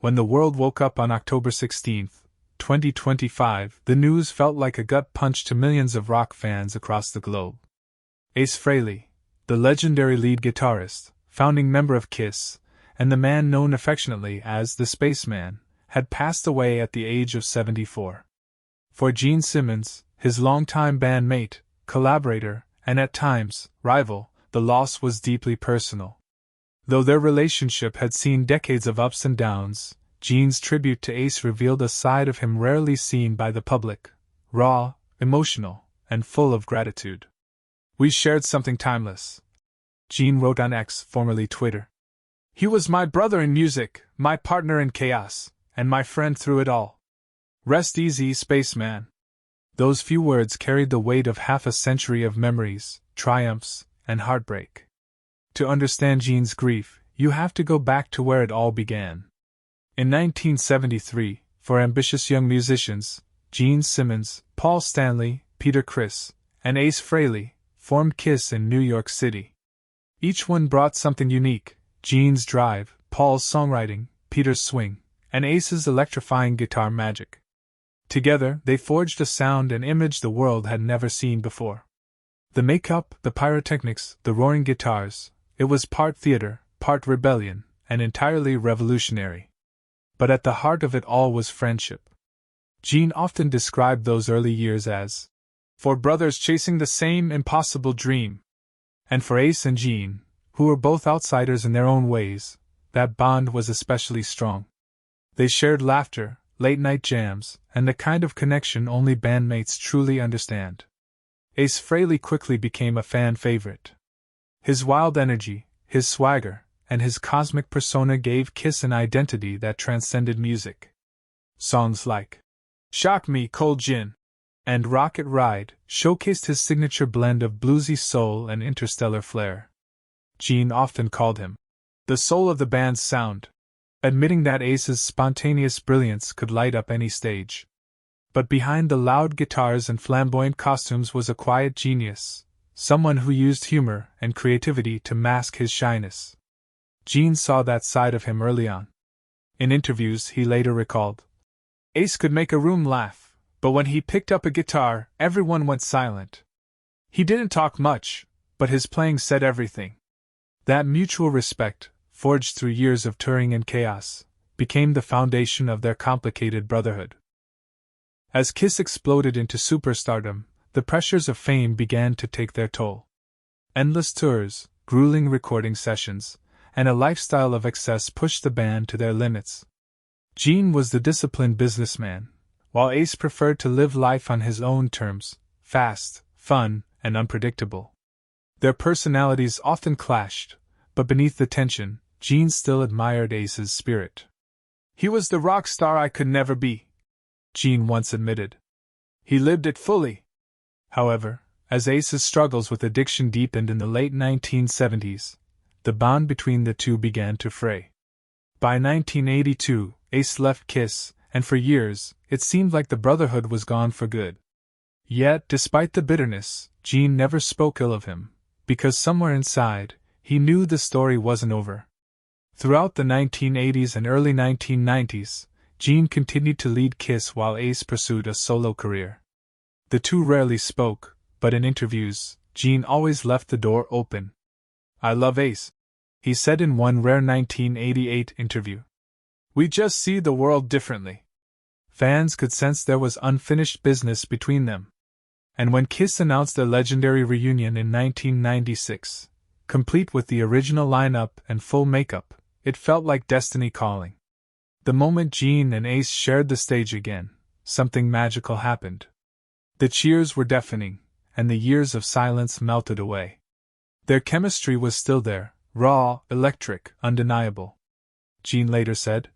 When the world woke up on October 16, 2025, the news felt like a gut punch to millions of rock fans across the globe. Ace Frehley, the legendary lead guitarist, founding member of Kiss, and the man known affectionately as the Spaceman, had passed away at the age of 74. For Gene Simmons, his longtime bandmate, collaborator, and at times, rival, the loss was deeply personal. Though their relationship had seen decades of ups and downs, Gene's tribute to Ace revealed a side of him rarely seen by the public: raw, emotional, and full of gratitude. "We shared something timeless," Gene wrote on X, formerly Twitter. "He was my brother in music, my partner in chaos, and my friend through it all. Rest easy, Spaceman." Those few words carried the weight of half a century of memories, triumphs, and heartbreak. To understand Gene's grief, you have to go back to where it all began. In 1973, for ambitious young musicians, Gene Simmons, Paul Stanley, Peter Criss, and Ace Frehley formed Kiss in New York City. Each one brought something unique: Gene's drive, Paul's songwriting, Peter's swing, and Ace's electrifying guitar magic. Together, they forged a sound and image the world had never seen before. The makeup, the pyrotechnics, the roaring guitars, it was part theater, part rebellion, and entirely revolutionary. But at the heart of it all was friendship. Gene often described those early years as four brothers chasing the same impossible dream. And for Ace and Gene, who were both outsiders in their own ways, that bond was especially strong. They shared laughter, late-night jams, and the kind of connection only bandmates truly understand. Ace Frehley quickly became a fan favorite. His wild energy, his swagger, and his cosmic persona gave Kiss an identity that transcended music. Songs like "Shock Me, Cold Gin" and "Rocket Ride" showcased his signature blend of bluesy soul and interstellar flair. Gene often called him the soul of the band's sound, admitting that Ace's spontaneous brilliance could light up any stage. But behind the loud guitars and flamboyant costumes was a quiet genius, someone who used humor and creativity to mask his shyness. Gene saw that side of him early on. In interviews, he later recalled, "Ace could make a room laugh, but when he picked up a guitar, everyone went silent. He didn't talk much, but his playing said everything." That mutual respect, forged through years of touring and chaos, became the foundation of their complicated brotherhood. As Kiss exploded into superstardom, the pressures of fame began to take their toll. Endless tours, grueling recording sessions, and a lifestyle of excess pushed the band to their limits. Gene was the disciplined businessman, while Ace preferred to live life on his own terms: fast, fun, and unpredictable. Their personalities often clashed, but beneath the tension, Gene still admired Ace's spirit. "He was the rock star I could never be," Gene once admitted. "He lived it fully." However, as Ace's struggles with addiction deepened in the late 1970s, the bond between the two began to fray. By 1982, Ace left Kiss, and for years, it seemed like the brotherhood was gone for good. Yet, despite the bitterness, Gene never spoke ill of him, because somewhere inside, he knew the story wasn't over. Throughout the 1980s and early 1990s, Gene continued to lead Kiss while Ace pursued a solo career. The two rarely spoke, but in interviews, Gene always left the door open. "I love Ace," he said in one rare 1988 interview. "We just see the world differently." Fans could sense there was unfinished business between them. And when Kiss announced their legendary reunion in 1996, complete with the original lineup and full makeup, it felt like destiny calling. The moment Gene and Ace shared the stage again, something magical happened. The cheers were deafening, and the years of silence melted away. Their chemistry was still there, raw, electric, undeniable. Gene later said,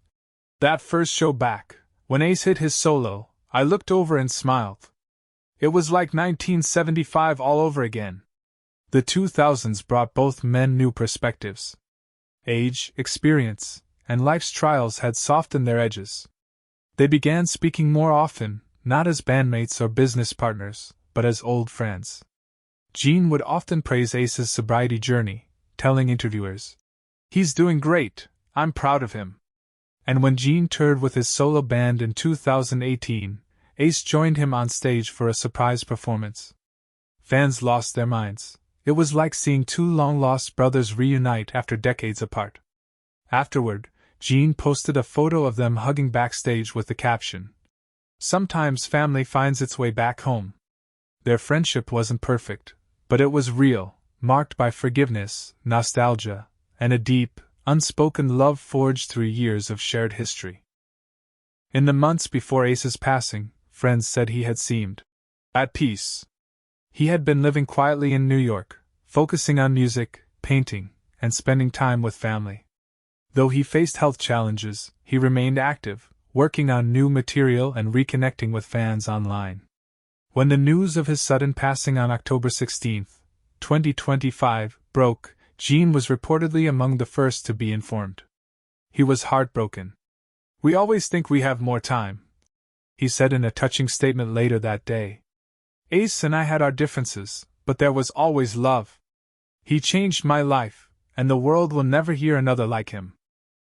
"That first show back, when Ace hit his solo, I looked over and smiled. It was like 1975 all over again." The 2000s brought both men new perspectives. Age, experience, and life's trials had softened their edges. They began speaking more often, not as bandmates or business partners, but as old friends. Gene would often praise Ace's sobriety journey, telling interviewers, "He's doing great, I'm proud of him." And when Gene toured with his solo band in 2018, Ace joined him on stage for a surprise performance. Fans lost their minds. It was like seeing two long-lost brothers reunite after decades apart. Afterward, Gene posted a photo of them hugging backstage with the caption, "Sometimes family finds its way back home." Their friendship wasn't perfect, but it was real, marked by forgiveness, nostalgia, and a deep, unspoken love forged through years of shared history. In the months before Ace's passing, friends said he had seemed at peace. He had been living quietly in New York, focusing on music, painting, and spending time with family. Though he faced health challenges, he remained active, working on new material and reconnecting with fans online. When the news of his sudden passing on October 16, 2025, broke, Gene was reportedly among the first to be informed. He was heartbroken. "We always think we have more time," he said in a touching statement later that day. "Ace and I had our differences, but there was always love. He changed my life, and the world will never hear another like him."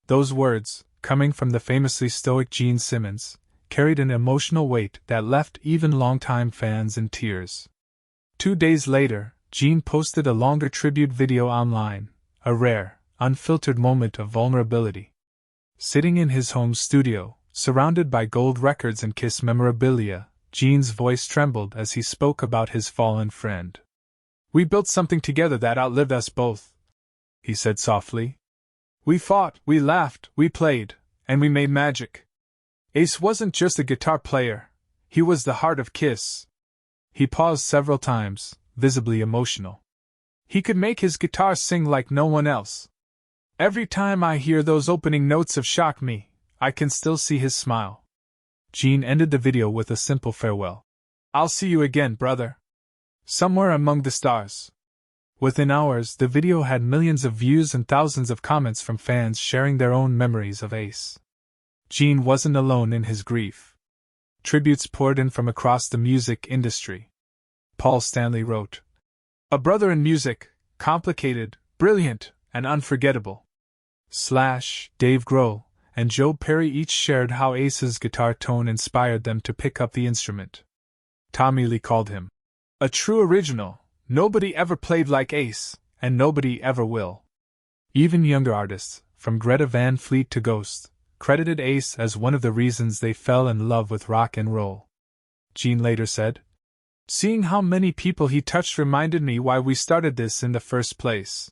Those words, coming from the famously stoic Gene Simmons, carried an emotional weight that left even longtime fans in tears. 2 days later, Gene posted a longer tribute video online, a rare, unfiltered moment of vulnerability. Sitting in his home studio, surrounded by gold records and Kiss memorabilia, Gene's voice trembled as he spoke about his fallen friend. "We built something together that outlived us both," he said softly. "We fought, we laughed, we played, and we made magic. Ace wasn't just a guitar player, he was the heart of Kiss." He paused several times, visibly emotional. "He could make his guitar sing like no one else. Every time I hear those opening notes of Shock Me, I can still see his smile." Gene ended the video with a simple farewell. "I'll see you again, brother. Somewhere among the stars." Within hours, the video had millions of views and thousands of comments from fans sharing their own memories of Ace. Gene wasn't alone in his grief. Tributes poured in from across the music industry. Paul Stanley wrote, "A brother in music, complicated, brilliant, and unforgettable." Dave Grohl and Joe Perry each shared how Ace's guitar tone inspired them to pick up the instrument. Tommy Lee called him a true original. "Nobody ever played like Ace, and nobody ever will." Even younger artists, from Greta Van Fleet to Ghost, credited Ace as one of the reasons they fell in love with rock and roll. Gene later said, "Seeing how many people he touched reminded me why we started this in the first place.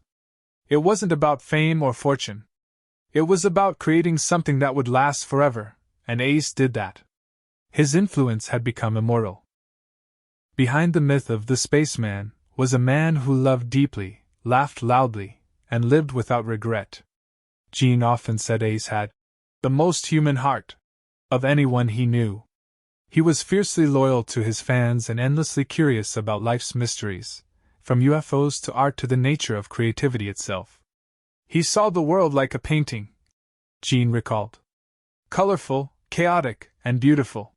It wasn't about fame or fortune. It was about creating something that would last forever, and Ace did that." His influence had become immortal. Behind the myth of the spaceman was a man who loved deeply, laughed loudly, and lived without regret. Gene often said Ace had the most human heart of anyone he knew. He was fiercely loyal to his fans and endlessly curious about life's mysteries, from UFOs to art to the nature of creativity itself. "He saw the world like a painting," Gene recalled. "Colorful, chaotic, and beautiful."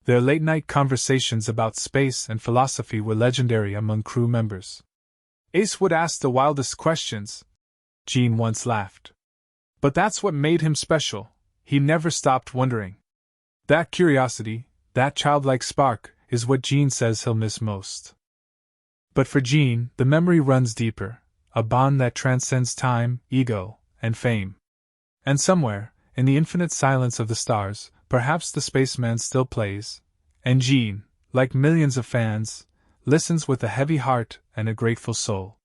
Their late-night conversations about space and philosophy were legendary among crew members. "Ace would ask the wildest questions," Gene once laughed. "But that's what made him special. He never stopped wondering." That curiosity, that childlike spark, is what Gene says he'll miss most. But for Gene, the memory runs deeper, a bond that transcends time, ego, and fame. And somewhere, in the infinite silence of the stars, perhaps the spaceman still plays, and Gene, like millions of fans, listens with a heavy heart and a grateful soul.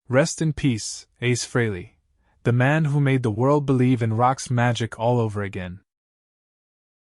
Rest in peace, Ace Frehley, the man who made the world believe in rock's magic all over again.